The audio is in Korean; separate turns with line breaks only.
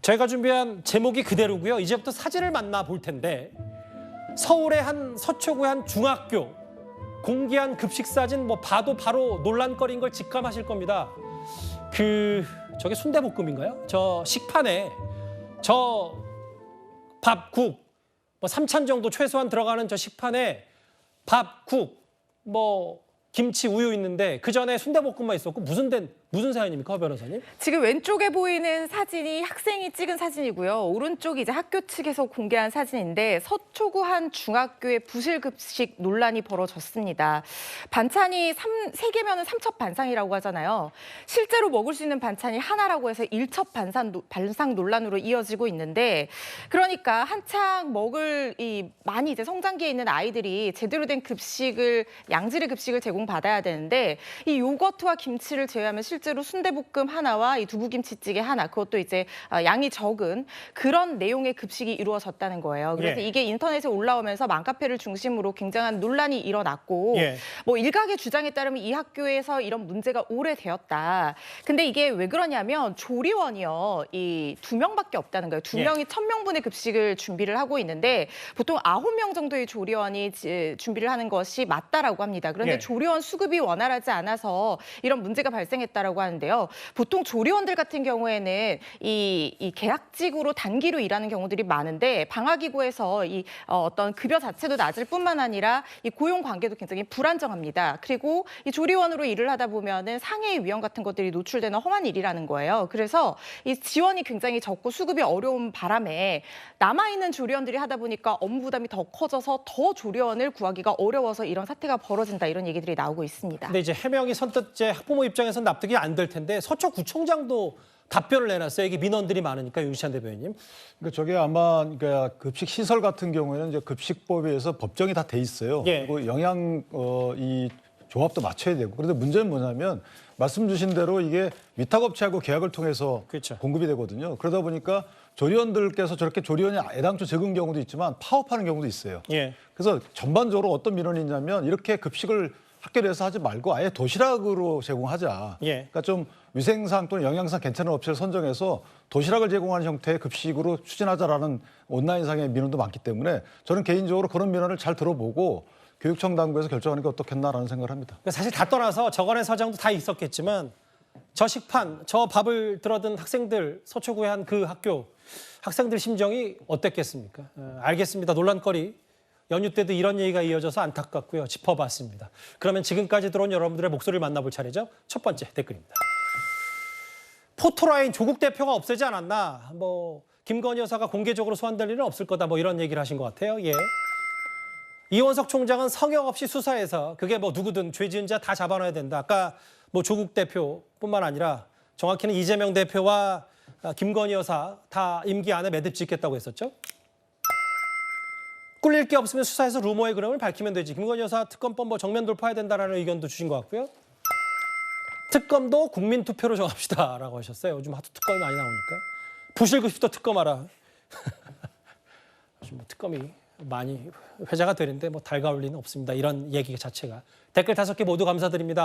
저희가 준비한 제목이 그대로고요. 이제부터 사진을 만나볼 텐데 서울의 한 서초구의 한 중학교 공개한 급식 사진 뭐 봐도 바로 논란거리인 걸 직감하실 겁니다. 저게 순대볶음인가요? 저 식판에 저 밥, 국, 뭐 3찬 정도 최소한 들어가는 저 식판에 밥, 국, 뭐 김치, 우유 있는데 그 전에 순대볶음만 있었고 무슨 사연입니까, 변호사님?
지금 왼쪽에 보이는 사진이 학생이 찍은 사진이고요. 오른쪽이 이제 학교 측에서 공개한 사진인데 서초구 한 중학교의 부실급식 논란이 벌어졌습니다. 반찬이 3개면은 삼첩반상이라고 하잖아요. 실제로 먹을 수 있는 반찬이 하나라고 해서 일첩반상 논란으로 이어지고 있는데 그러니까 한창 먹을 많이 이제 성장기에 있는 아이들이 제대로 된 급식을 양질의 급식을 제공받아야 되는데 이 요거트와 김치를 제외하면 실제로 순대볶음 하나와 이 두부김치찌개 하나, 그것도 이제 양이 적은 그런 내용의 급식이 이루어졌다는 거예요. 그래서 이게 인터넷에 올라오면서 맘카페를 중심으로 굉장한 논란이 일어났고 뭐 일각의 주장에 따르면 이 학교에서 이런 문제가 오래되었다. 근데 이게 왜 그러냐면 조리원이요. 이 2명밖에 없다는 거예요. 2명이 1000명분의 급식을 준비를 하고 있는데 보통 9명 정도의 조리원이 준비를 하는 것이 맞다라고 합니다. 그런데 조리원 수급이 원활하지 않아서 이런 문제가 발생했다라고 하는데요. 보통 조리원들 같은 경우에는 이 계약직으로 단기로 일하는 경우들이 많은데 방학이고해서 어떤 급여 자체도 낮을 뿐만 아니라 이 고용 관계도 굉장히 불안정합니다. 그리고 이 조리원으로 일을 하다 보면은 상해의 위험 같은 것들이 노출되는 험한 일이라는 거예요. 그래서 이 지원이 굉장히 적고 수급이 어려운 바람에 남아있는 조리원들이 하다 보니까 업무 부담이 더 커져서 더 조리원을 구하기가 어려워서 이런 사태가 벌어진다, 이런 얘기들이 나오고 있습니다.
근데 이제 해명이 선뜻 학부모 입장에서는 납득이 안 될 텐데 서초구청장도 답변을 내놨어요. 이게 민원들이 많으니까 윤시한 대변인님.
그러니까 저게 아마 그러니까 급식 시설 같은 경우에는 이제 급식법에 의해서 법정이 다 돼 있어요. 그리고 영양 이 조합도 맞춰야 되고. 그런데 문제는 뭐냐면 말씀 주신 대로 이게 위탁업체하고 계약을 통해서 공급이 되거든요. 그러다 보니까 조리원들께서 저렇게 조리원이 애당초 적은 경우도 있지만 파업하는 경우도 있어요. 그래서 전반적으로 어떤 민원이 있냐면 이렇게 급식을 학교 내에서 하지 말고 아예 도시락으로 제공하자. 그러니까 좀 위생상 또는 영양상 괜찮은 업체를 선정해서 도시락을 제공하는 형태의 급식으로 추진하자라는 온라인상의 민원도 많기 때문에 저는 개인적으로 그런 민원을 잘 들어보고 교육청 당국에서 결정하는 게 어떻겠나라는 생각을 합니다.
사실 다 떠나서 저간의 사정도 다 있었겠지만 저 식판, 저 밥을 들어든 학생들, 서초구의 한 그 학교 학생들 심정이 어땠겠습니까? 알겠습니다. 논란거리. 연휴 때도 이런 얘기가 이어져서 안타깝고요. 짚어봤습니다. 그러면 지금까지 들어온 여러분들의 목소리를 만나볼 차례죠. 첫 번째 댓글입니다. 포토라인 조국 대표가 없애지 않았나? 뭐 김건희 여사가 공개적으로 소환될 일은 없을 거다. 뭐 이런 얘기를 하신 것 같아요. 이원석 총장은 성역 없이 수사해서 그게 뭐 누구든 죄 지은 자 다 잡아놔야 된다. 아까 뭐 조국 대표뿐만 아니라 정확히는 이재명 대표와 김건희 여사 다 임기 안에 매듭 짓겠다고 했었죠. 꿀릴 게 없으면 수사해서 루머의 그름을 밝히면 되지. 김건희 여사 특검법 뭐 정면 돌파해야 된다라는 의견도 주신 것 같고요. 특검도 국민 투표로 정합시다라고 하셨어요. 요즘 하도 특검이 많이 나오니까. 부실급식도 특검하라. 요즘 뭐 특검이 많이 회자가 되는데 뭐 달가울 리는 없습니다. 이런 얘기 자체가. 댓글 5개 모두 감사드립니다.